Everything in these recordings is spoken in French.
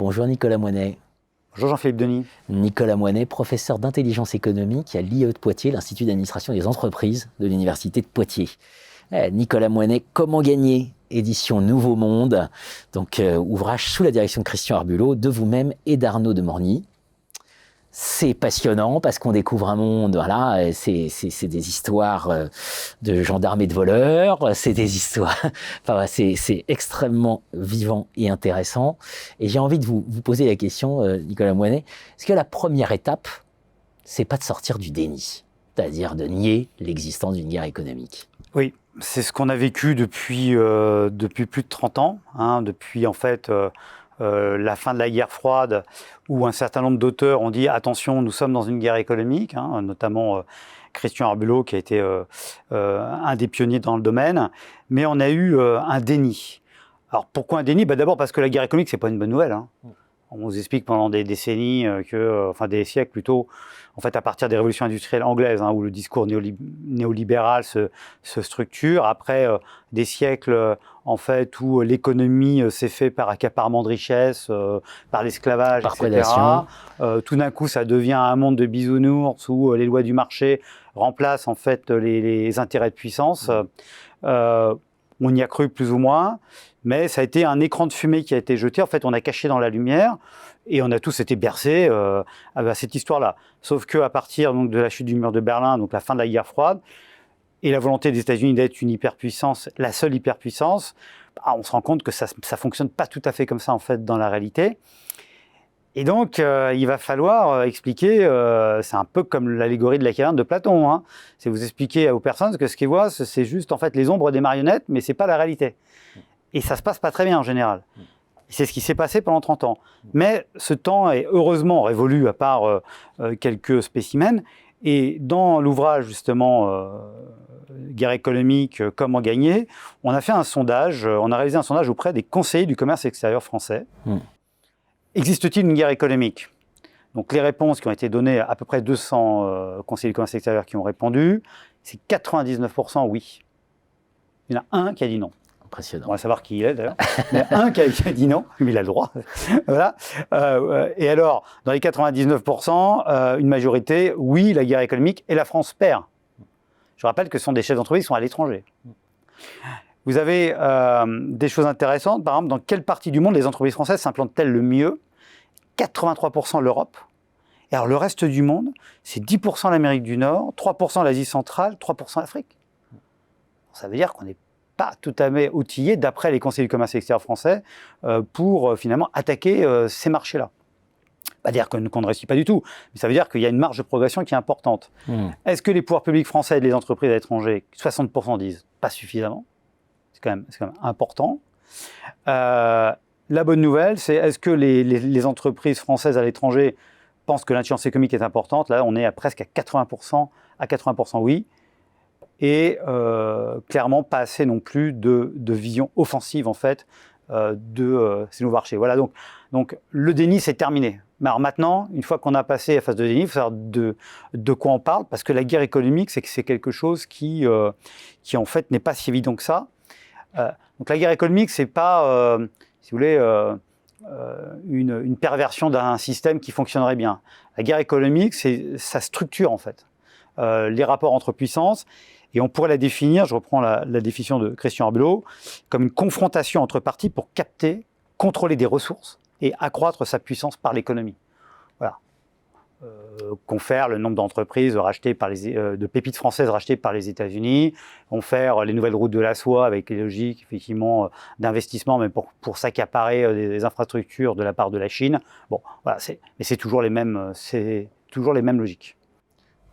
Bonjour Nicolas Moinet. Bonjour Jean-Philippe Denis. Nicolas Moinet, professeur d'intelligence économique à l'IE de Poitiers, l'Institut d'administration des entreprises de l'Université de Poitiers. Nicolas Moinet, Comment gagner, édition Nouveau Monde, donc ouvrage sous la direction de Christian Arbulot, de vous-même et d'Arnaud de Morny. C'est passionnant parce qu'on découvre un monde, voilà, c'est des histoires de gendarmes et de voleurs, c'est des histoires, enfin, c'est extrêmement vivant et intéressant. Et j'ai envie de vous poser la question, Nicolas Moinet, est-ce que la première étape, c'est pas de sortir du déni, c'est-à-dire de nier l'existence d'une guerre économique? Oui, c'est ce qu'on a vécu depuis plus de 30 ans, hein, depuis en fait la fin de la guerre froide, où un certain nombre d'auteurs ont dit attention, nous sommes dans une guerre économique, hein, notamment Christian Arbulot qui a été un des pionniers dans le domaine, mais on a eu un déni. Alors pourquoi un déni? D'abord parce que la guerre économique, c'est pas une bonne nouvelle, hein. On nous explique pendant des décennies, enfin des siècles plutôt, en fait à partir des révolutions industrielles anglaises, hein, où le discours néolibéral se structure, après des siècles en fait où l'économie s'est faite par accaparement de richesses, par l'esclavage, par etc. prédation. Tout d'un coup, ça devient un monde de bisounours où les lois du marché remplacent en fait les intérêts de puissance. On y a cru plus ou moins, mais ça a été un écran de fumée qui a été jeté. En fait, on a caché dans la lumière et on a tous été bercés à cette histoire-là. Sauf qu'à partir donc, de la chute du mur de Berlin, donc la fin de la guerre froide, et la volonté des États-Unis d'être une hyperpuissance, la seule hyperpuissance, on se rend compte que ça ne fonctionne pas tout à fait comme ça en fait dans la réalité. Et donc, il va falloir expliquer, c'est un peu comme l'allégorie de la caverne de Platon, hein. C'est vous expliquer aux personnes que ce qu'ils voient, c'est juste en fait les ombres des marionnettes, mais c'est pas la réalité. Et ça se passe pas très bien en général. Et c'est ce qui s'est passé pendant 30 ans. Mais ce temps est heureusement révolu à part quelques spécimens. Et dans l'ouvrage justement Guerre économique, comment gagner, on a fait un sondage, on a réalisé un sondage auprès des conseillers du commerce extérieur français. Existe-t-il une guerre économique? Donc les réponses qui ont été données à peu près 200 conseillers du commerce extérieur qui ont répondu, c'est 99% oui. Il y en a un qui a dit non. Impressionnant. On va savoir qui il est d'ailleurs. Mais un qui a dit non, mais il a le droit. Voilà. Et alors, dans les 99%, une majorité, oui, la guerre économique, et la France perd. Je rappelle que ce sont des chefs d'entreprise qui sont à l'étranger. Vous avez des choses intéressantes. Par exemple, dans quelle partie du monde les entreprises françaises s'implantent-elles le mieux? 83% l'Europe. Et alors le reste du monde, c'est 10% l'Amérique du Nord, 3% l'Asie centrale, 3% l'Afrique. Ça veut dire qu'on n'est pas tout à fait outillé, d'après les conseillers du commerce extérieur français, pour finalement attaquer ces marchés-là. Pas dire qu'on ne réussit pas du tout, mais ça veut dire qu'il y a une marge de progression qui est importante. Est-ce que les pouvoirs publics français et les entreprises à l'étranger, 60% disent pas suffisamment? C'est quand même important. La bonne nouvelle, c'est est-ce que les entreprises françaises à l'étranger pensent que l'intelligence économique est importante? Là, on est presque à 80%, oui. Et clairement, pas assez non plus de vision offensive, en fait, de ces nouveaux marchés. Voilà, donc le déni, c'est terminé. Mais alors maintenant, une fois qu'on a passé la phase de déni, il faut savoir de quoi on parle, parce que la guerre économique, c'est quelque chose qui en fait, n'est pas si évident que ça. Donc la guerre économique, c'est pas, si vous voulez, une perversion d'un système qui fonctionnerait bien. La guerre économique, c'est sa structure, en fait. Les rapports entre puissances, et on pourrait la définir, je reprends la définition de Christian Arbulot, comme une confrontation entre parties pour capter, contrôler des ressources et accroître sa puissance par l'économie. Voilà. Confère le nombre d'entreprises rachetées de pépites françaises rachetées par les États-Unis, confère les nouvelles routes de la soie avec les logiques effectivement d'investissement, mais pour s'accaparer des infrastructures de la part de la Chine. Bon, voilà, mais c'est toujours les mêmes logiques.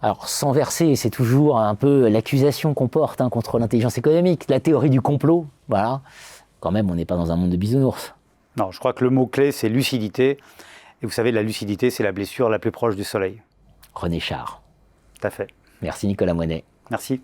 Alors, sans verser, c'est toujours un peu l'accusation qu'on porte contre l'intelligence économique, la théorie du complot, voilà. Quand même, on n'est pas dans un monde de bisounours. Non, je crois que le mot-clé, c'est lucidité. Et vous savez, la lucidité, c'est la blessure la plus proche du soleil. René Char. Tout à fait. Merci Nicolas Moinet. Merci.